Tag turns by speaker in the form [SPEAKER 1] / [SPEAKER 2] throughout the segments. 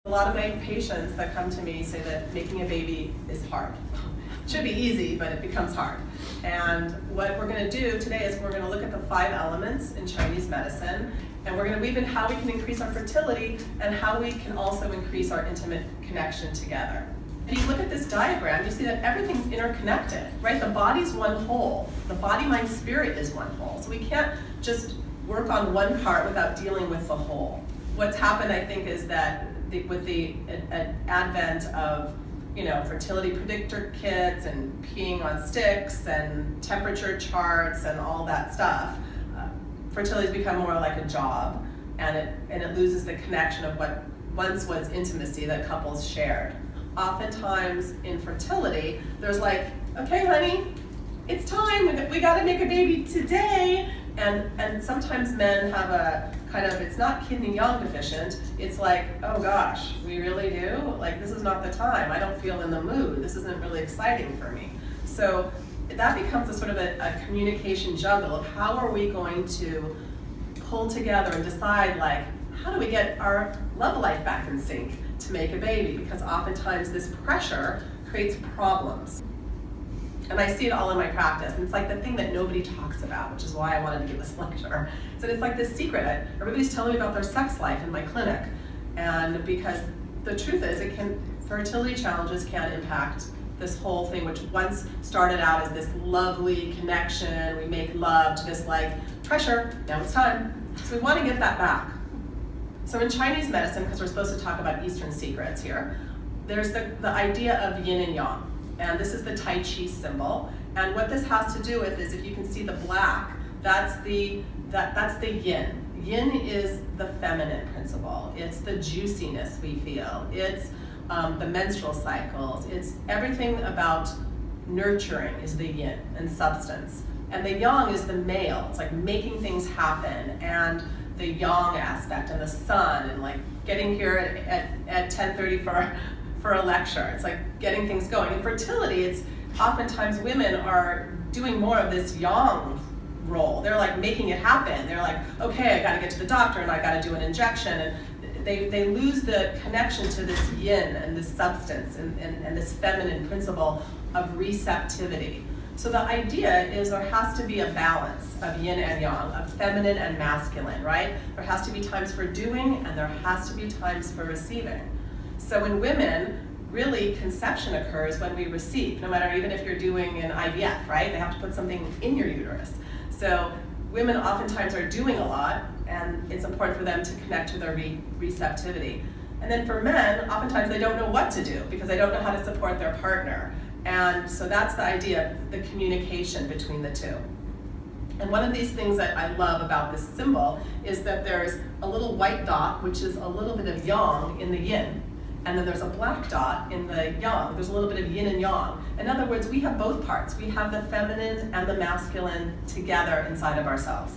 [SPEAKER 1] A lot of my patients that come to me say that making a baby is hard. It should be easy, but it becomes hard. And what we're going to do today is we're going to look at the 5 elements in Chinese medicine, and we're going to weave in how we can increase our fertility and how we can also increase our intimate connection together. If you look at this diagram, you see that everything's interconnected, right? The body's one whole. The body, mind, spirit is one whole. So we can't just work on one part without dealing with the whole. What's happened, I think, is that with the advent of fertility predictor kits and peeing on sticks and temperature charts and all that stuff, fertility has become more like a job, and it loses the connection of what once was intimacy that couples shared. Oftentimes in fertility, there's like, okay, honey, it's time, we gotta make a baby today. And sometimes men have a kind of, it's not yin and yang deficient, it's like, oh gosh, we really do? Like, this is not the time, I don't feel in the mood, this isn't really exciting for me. So that becomes a sort of a communication juggle of how are we going to pull together and decide, like, how do we get our love life back in sync to make a baby? Because oftentimes this pressure creates problems. And I see it all in my practice, and it's like the thing that nobody talks about, which is why I wanted to give this lecture. So it's like this secret. Everybody's telling me about their sex life in my clinic, and because the truth is, fertility challenges can impact this whole thing, which once started out as this lovely connection, we make love, to this like pressure, now it's time. So we want to get that back. So in Chinese medicine, because we're supposed to talk about Eastern secrets here, there's the idea of yin and yang. And this is the Tai Chi symbol. And what this has to do with is, if you can see the black, that's the yin. Yin is the feminine principle. It's the juiciness we feel. It's the menstrual cycles. It's everything about nurturing is the yin and substance. And the yang is the male. It's like making things happen, and the yang aspect, and the sun, and like getting here at 10:30 for a lecture. It's like getting things going. In fertility, it's oftentimes women are doing more of this yang role. They're like making it happen. They're like, okay, I gotta get to the doctor and I gotta do an injection. And they lose the connection to this yin and this substance and this feminine principle of receptivity. So the idea is there has to be a balance of yin and yang, of feminine and masculine, right? There has to be times for doing, and there has to be times for receiving. So in women, really conception occurs when we receive, no matter, even if you're doing an IVF, right? They have to put something in your uterus. So women oftentimes are doing a lot, and it's important for them to connect to their receptivity. And then for men, oftentimes they don't know what to do because they don't know how to support their partner. And so that's the idea, the communication between the two. And one of these things that I love about this symbol is that there's a little white dot, which is a little bit of yang in the yin. And then there's a black dot in the yang. There's a little bit of yin and yang. In other words, we have both parts. We have the feminine and the masculine together inside of ourselves.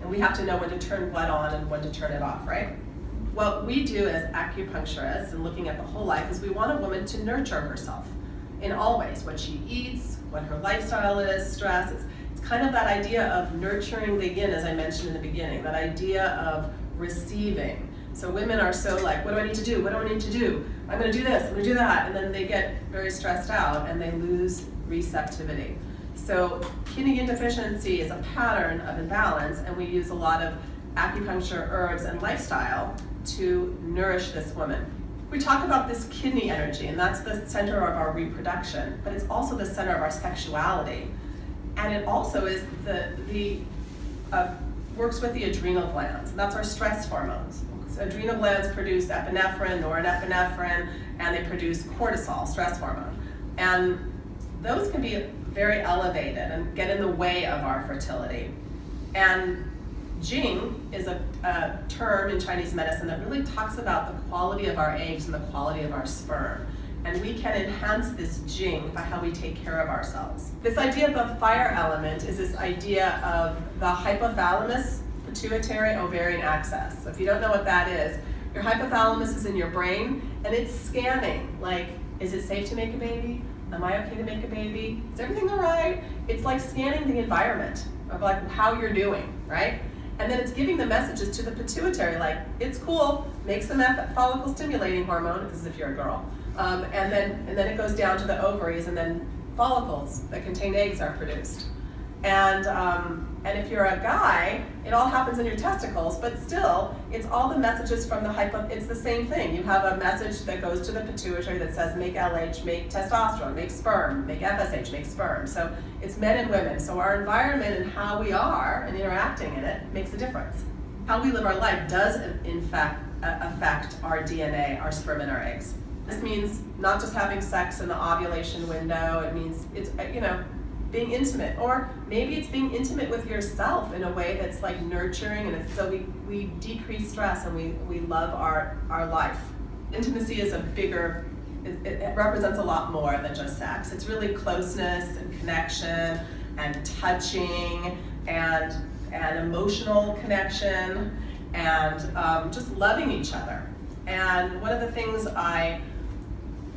[SPEAKER 1] And we have to know when to turn what on and when to turn it off, right? What we do as acupuncturists and looking at the whole life is we want a woman to nurture herself in all ways. What she eats, what her lifestyle is, stress. It's kind of that idea of nurturing the yin, as I mentioned in the beginning, that idea of receiving. So women are so like, what do I need to do? What do I need to do? I'm gonna do this, I'm gonna do that. And then they get very stressed out and they lose receptivity. So yin and yang deficiency is a pattern of imbalance, and we use a lot of acupuncture, herbs, and lifestyle to nourish this woman. We talk about this kidney energy, and that's the center of our reproduction, but it's also the center of our sexuality. And it also is works with the adrenal glands, and that's our stress hormones. Adrenal glands produce epinephrine, norepinephrine, and they produce cortisol, stress hormone. And those can be very elevated and get in the way of our fertility. And Jing is a term in Chinese medicine that really talks about the quality of our eggs and the quality of our sperm. And we can enhance this Jing by how we take care of ourselves. This idea of the fire element is this idea of the hypothalamus pituitary ovarian axis. So if you don't know what that is, your hypothalamus is in your brain, and it's scanning, like, is it safe to make a baby? Am I okay to make a baby? Is everything all right? It's like scanning the environment of like how you're doing, right? And then it's giving the messages to the pituitary, like, it's cool, makes the follicle stimulating hormone, this is if you're a girl. And then it goes down to the ovaries, and then follicles that contain eggs are produced. And if you're a guy, it all happens in your testicles, but still, it's all the messages from the it's the same thing. You have a message that goes to the pituitary that says make LH, make testosterone, make sperm, make FSH, make sperm. So it's men and women. So our environment and how we are and interacting in it makes a difference. How we live our life does, in fact, affect our DNA, our sperm and our eggs. This means not just having sex in the ovulation window, it means it's, being intimate, or maybe it's being intimate with yourself in a way that's like nurturing, and it's so we decrease stress and we love our life. Intimacy is it represents a lot more than just sex. It's really closeness and connection and touching and emotional connection and just loving each other. And one of the things I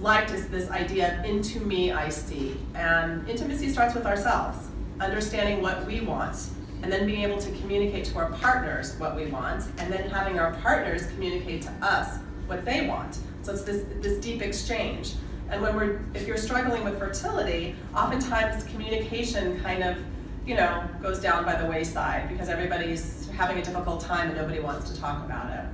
[SPEAKER 1] liked is this idea of into me I see. And intimacy starts with ourselves, understanding what we want, and then being able to communicate to our partners what we want, and then having our partners communicate to us what they want. So it's this deep exchange. And if you're struggling with fertility, oftentimes communication kind of, goes down by the wayside because everybody's having a difficult time and nobody wants to talk about it.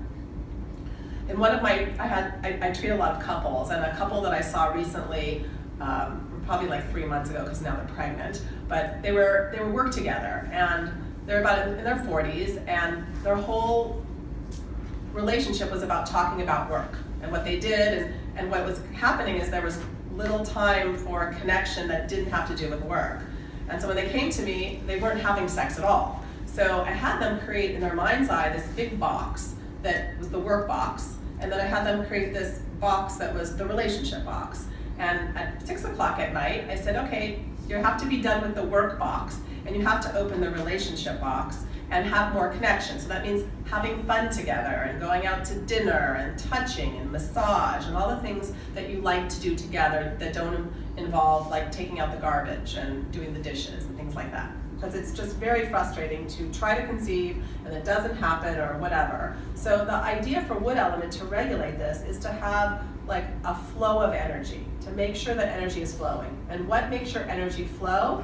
[SPEAKER 1] And I treat a lot of couples, and a couple that I saw recently, probably like 3 months ago, because now they're pregnant, but they were work together, and they're about in their 40s, and their whole relationship was about talking about work and what they did, and what was happening is there was little time for connection that didn't have to do with work. And so when they came to me, they weren't having sex at all. So I had them create in their mind's eye this big box that was the work box, and then I had them create this box that was the relationship box. And at 6 o'clock at night, I said, okay, you have to be done with the work box, and you have to open the relationship box and have more connection. So that means having fun together and going out to dinner and touching and massage and all the things that you like to do together that don't involve like taking out the garbage and doing the dishes and things like that. Because it's just very frustrating to try to conceive and it doesn't happen or whatever. So the idea for wood element to regulate this is to have like a flow of energy, to make sure that energy is flowing. And what makes your energy flow?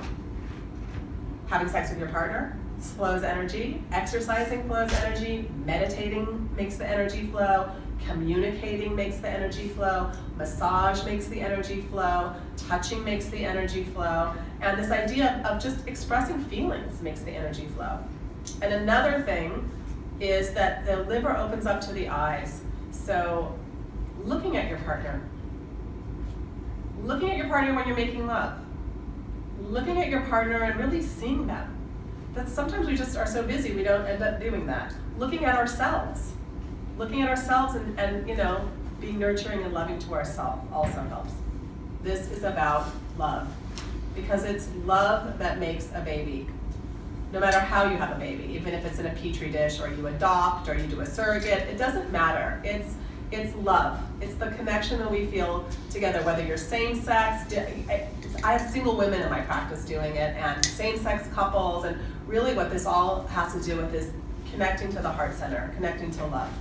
[SPEAKER 1] Having sex with your partner flows energy, exercising flows energy, meditating makes the energy flow, communicating makes the energy flow, massage makes the energy flow, touching makes the energy flow, and this idea of just expressing feelings makes the energy flow. And another thing is that the liver opens up to the eyes. So looking at your partner when you're making love, looking at your partner and really seeing them. That sometimes we just are so busy we don't end up doing that. Looking at ourselves and being nurturing and loving to ourselves also helps. This is about love, because it's love that makes a baby. No matter how you have a baby, even if it's in a petri dish or you adopt or you do a surrogate, it doesn't matter. It's love. It's the connection that we feel together, whether you're same-sex. I have single women in my practice doing it, and same-sex couples, and really what this all has to do with is connecting to the heart center, connecting to love.